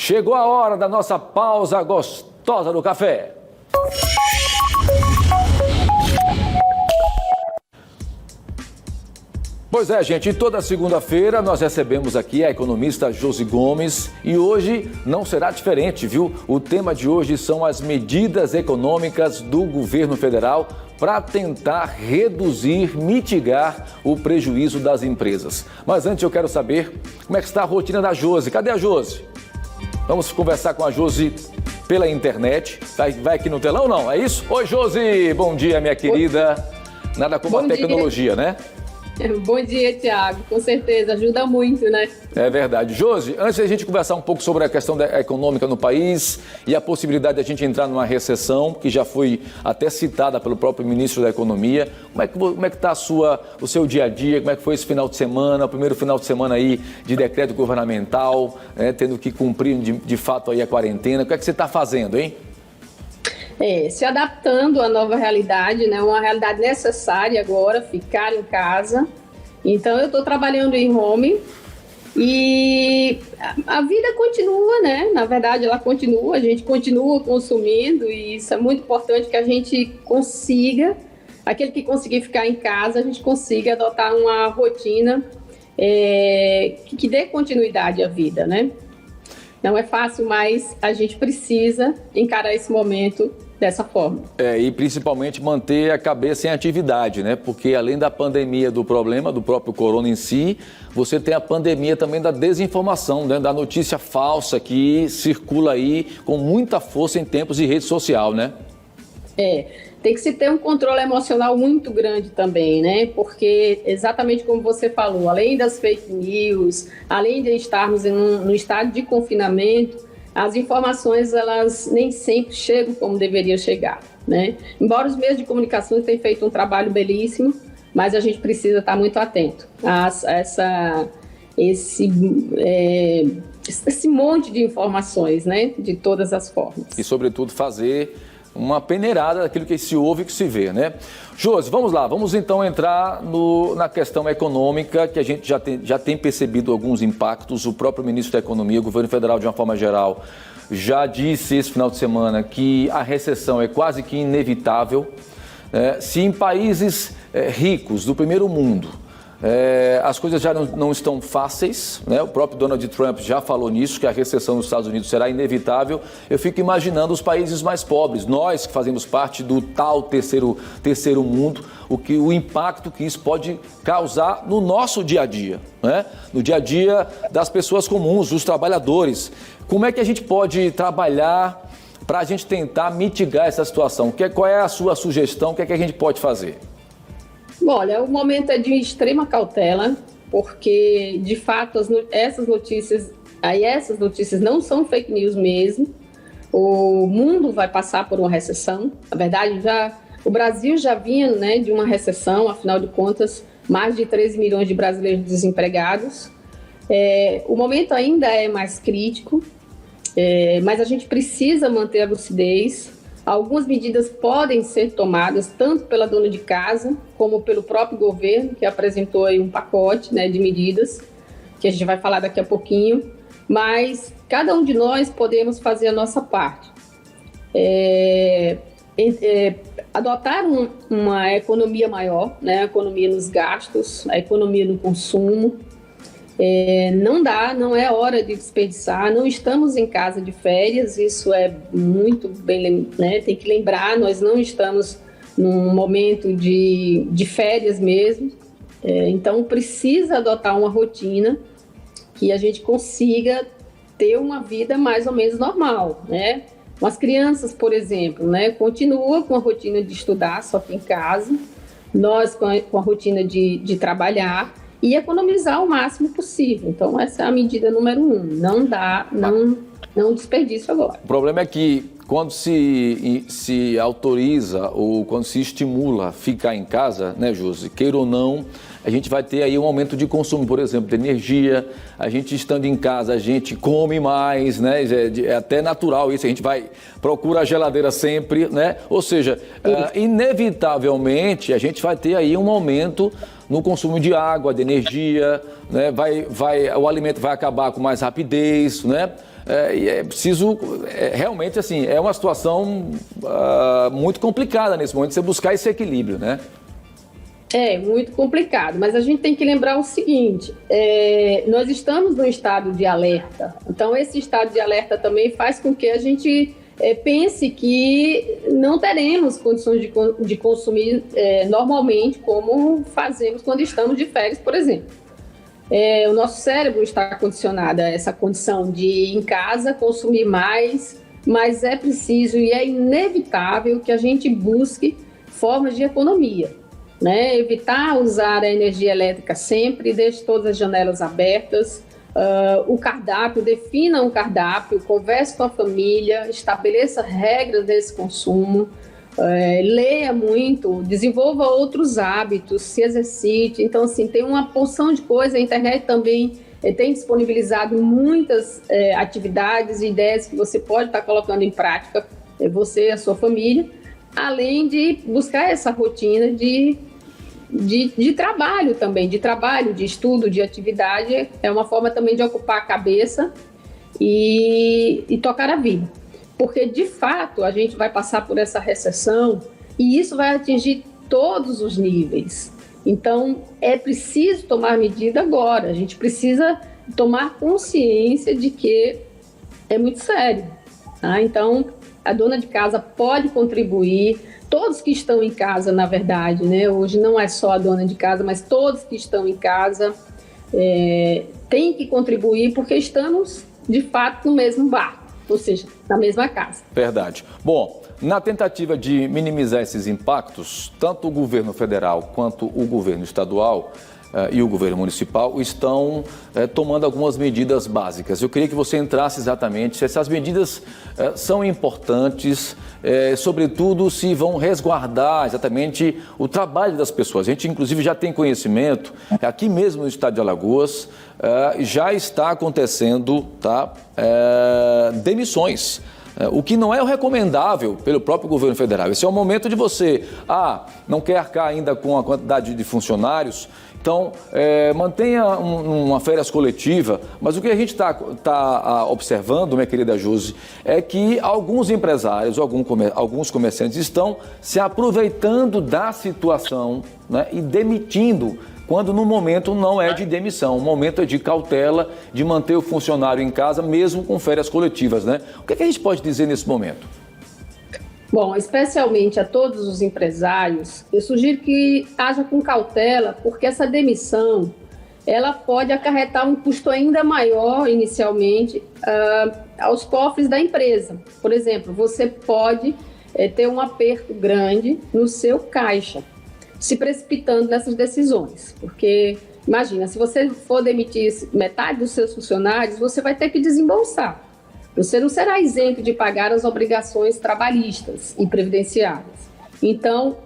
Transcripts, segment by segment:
Chegou a hora da nossa pausa gostosa do café. Pois é, gente, toda segunda-feira nós recebemos aqui a economista Josi Gomes e hoje não será diferente, viu? O tema de hoje são as medidas econômicas do governo federal para tentar reduzir, mitigar o prejuízo das empresas. Mas antes eu quero saber como é que está a rotina da Josi. Cadê a Josi? Vamos conversar com a Josi pela internet. Vai aqui no telão, não? É isso? Oi, Josi! Bom dia, minha querida. Nada como a tecnologia, né? Bom dia, Thiago. Com certeza, ajuda muito, né? É verdade. Josi, antes de a gente conversar um pouco sobre a questão econômica no país e a possibilidade de a gente entrar numa recessão, que já foi até citada pelo próprio ministro da Economia, como é que está o seu dia a dia, como é que foi esse final de semana, o primeiro final de semana aí de decreto governamental, tendo que cumprir de fato aí a quarentena, o que é que você está fazendo, hein? Se adaptando à nova realidade, né? Uma realidade necessária agora, ficar em casa. Então, eu estou trabalhando em home e a vida continua, né? Na verdade, ela continua, a gente continua consumindo e isso é muito importante que a gente consiga, aquele que conseguir ficar em casa, a gente consiga adotar uma rotina que dê continuidade à vida, né? Não é fácil, mas a gente precisa encarar esse momento dessa forma. E principalmente manter a cabeça em atividade, né? Porque além da pandemia do problema, do próprio corona em si, você tem a pandemia também da desinformação, né? Da notícia falsa que circula aí com muita força em tempos de rede social, né? Tem que se ter um controle emocional muito grande também, né? Porque, exatamente como você falou, além das fake news, além de estarmos no estado de confinamento, as informações, elas nem sempre chegam como deveriam chegar, né? Embora os meios de comunicação tenham feito um trabalho belíssimo, mas a gente precisa estar muito atento a esse monte de informações, né? De todas as formas. E, sobretudo, fazer uma peneirada daquilo que se ouve e que se vê, né? Josi, vamos lá, vamos então entrar na questão econômica, que a gente já tem percebido alguns impactos. O próprio ministro da Economia, o governo federal, de uma forma geral, já disse esse final de semana que a recessão é quase que inevitável. Se em países ricos do primeiro mundo as coisas já não estão fáceis, né? O próprio Donald Trump já falou nisso, que a recessão nos Estados Unidos será inevitável. Eu fico imaginando os países mais pobres, nós que fazemos parte do tal terceiro mundo, o impacto que isso pode causar no nosso dia a dia, né? No dia a dia das pessoas comuns, dos trabalhadores. Como é que a gente pode trabalhar para a gente tentar mitigar essa situação? Qual é a sua sugestão? O que é que a gente pode fazer? Olha, o momento é de extrema cautela, porque, de fato, essas notícias não são fake news mesmo. O mundo vai passar por uma recessão. Na verdade, o Brasil já vinha, né, de uma recessão, afinal de contas, mais de 13 milhões de brasileiros desempregados. O momento ainda é mais crítico, mas a gente precisa manter a lucidez. Algumas medidas podem ser tomadas tanto pela dona de casa como pelo próprio governo, que apresentou aí um pacote, né, de medidas, que a gente vai falar daqui a pouquinho, mas cada um de nós podemos fazer a nossa parte. Adotar uma economia maior, né, a economia nos gastos, a economia no consumo. Não é hora de desperdiçar, não estamos em casa de férias, isso é muito bem, né? Tem que lembrar, nós não estamos num momento de férias mesmo, então precisa adotar uma rotina que a gente consiga ter uma vida mais ou menos normal, né? As crianças, por exemplo, né, continuam com a rotina de estudar, só que em casa, nós com a rotina de trabalhar, e economizar o máximo possível. Então, essa é a medida número 1. Não desperdício agora. O problema é que quando se autoriza ou quando se estimula ficar em casa, né, Josi, queira ou não, a gente vai ter aí um aumento de consumo, por exemplo, de energia. A gente estando em casa, a gente come mais, né? É até natural isso, a gente procura a geladeira sempre, né? Ou seja, inevitavelmente a gente vai ter aí um aumento no consumo de água, de energia, né? O alimento vai acabar com mais rapidez, né? e é preciso, realmente, assim, é uma situação muito complicada nesse momento, você buscar esse equilíbrio, né? É muito complicado, mas a gente tem que lembrar o seguinte, nós estamos num estado de alerta, então esse estado de alerta também faz com que a gente pense que não teremos condições de consumir normalmente como fazemos quando estamos de férias, por exemplo. O nosso cérebro está condicionado a essa condição de em casa consumir mais, mas é preciso e é inevitável que a gente busque formas de economia. Né? Evitar usar a energia elétrica sempre, deixe todas as janelas abertas, o cardápio, defina um cardápio, converse com a família, estabeleça regras desse consumo, leia muito, desenvolva outros hábitos, se exercite. Então, assim, tem uma porção de coisas, a internet também tem disponibilizado muitas atividades e ideias que você pode estar colocando em prática, você e a sua família, além de buscar essa rotina de trabalho também, de estudo, de atividade. É uma forma também de ocupar a cabeça e tocar a vida. Porque, de fato, a gente vai passar por essa recessão e isso vai atingir todos os níveis. Então, é preciso tomar medida agora. A gente precisa tomar consciência de que é muito sério. Tá? Então, a dona de casa pode contribuir, todos que estão em casa, na verdade, né? Hoje não é só a dona de casa, mas todos que estão em casa têm que contribuir porque estamos, de fato, no mesmo barco, ou seja, na mesma casa. Verdade. Bom, na tentativa de minimizar esses impactos, tanto o governo federal quanto o governo estadual e o governo municipal estão tomando algumas medidas básicas. Eu queria que você entrasse exatamente se essas medidas são importantes, sobretudo se vão resguardar exatamente o trabalho das pessoas. A gente, inclusive, já tem conhecimento, aqui mesmo no estado de Alagoas, já está acontecendo demissões. O que não é o recomendável pelo próprio governo federal. Esse é o momento de você, não quer arcar ainda com a quantidade de funcionários, então mantenha uma férias coletiva, mas o que a gente está observando, minha querida Josi, é que alguns empresários, alguns comerciantes estão se aproveitando da situação, né, e demitindo, quando no momento não é de demissão, o momento é de cautela, de manter o funcionário em casa, mesmo com férias coletivas, né? O que a gente pode dizer nesse momento? Bom, especialmente a todos os empresários, eu sugiro que haja com cautela, porque essa demissão, ela pode acarretar um custo ainda maior, inicialmente, aos cofres da empresa. Por exemplo, você pode ter um aperto grande no seu caixa, se precipitando nessas decisões, porque imagina, se você for demitir metade dos seus funcionários, você vai ter que desembolsar. Você não será isento de pagar as obrigações trabalhistas e previdenciárias. Então,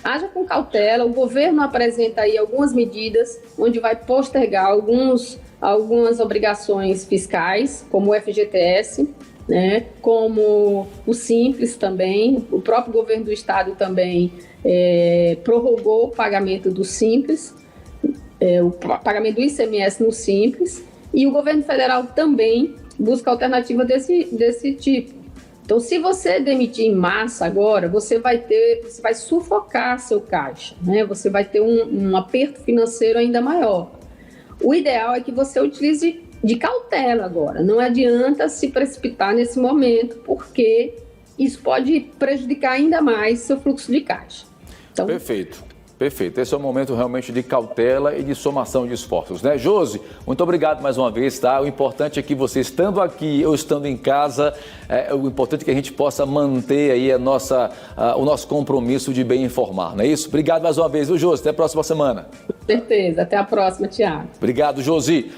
haja com cautela. O governo apresenta aí algumas medidas onde vai postergar algumas obrigações fiscais, como o FGTS, né, como o Simples também. O próprio governo do estado também prorrogou o pagamento do Simples, o pagamento do ICMS no Simples, e o governo federal também busca alternativa desse tipo. Então, se você demitir em massa agora, você vai sufocar seu caixa, né? Você vai ter um aperto financeiro ainda maior. O ideal é que você utilize de cautela agora. Não adianta se precipitar nesse momento, porque isso pode prejudicar ainda mais seu fluxo de caixa. Então, Perfeito. Esse é um momento realmente de cautela e de somação de esforços, né? Josi, muito obrigado mais uma vez, tá? O importante é que você estando aqui ou estando em casa, o importante é que a gente possa manter aí o nosso compromisso de bem informar, não é isso? Obrigado mais uma vez, viu, Josi? Até a próxima semana. Com certeza. Até a próxima, Tiago. Obrigado, Josi.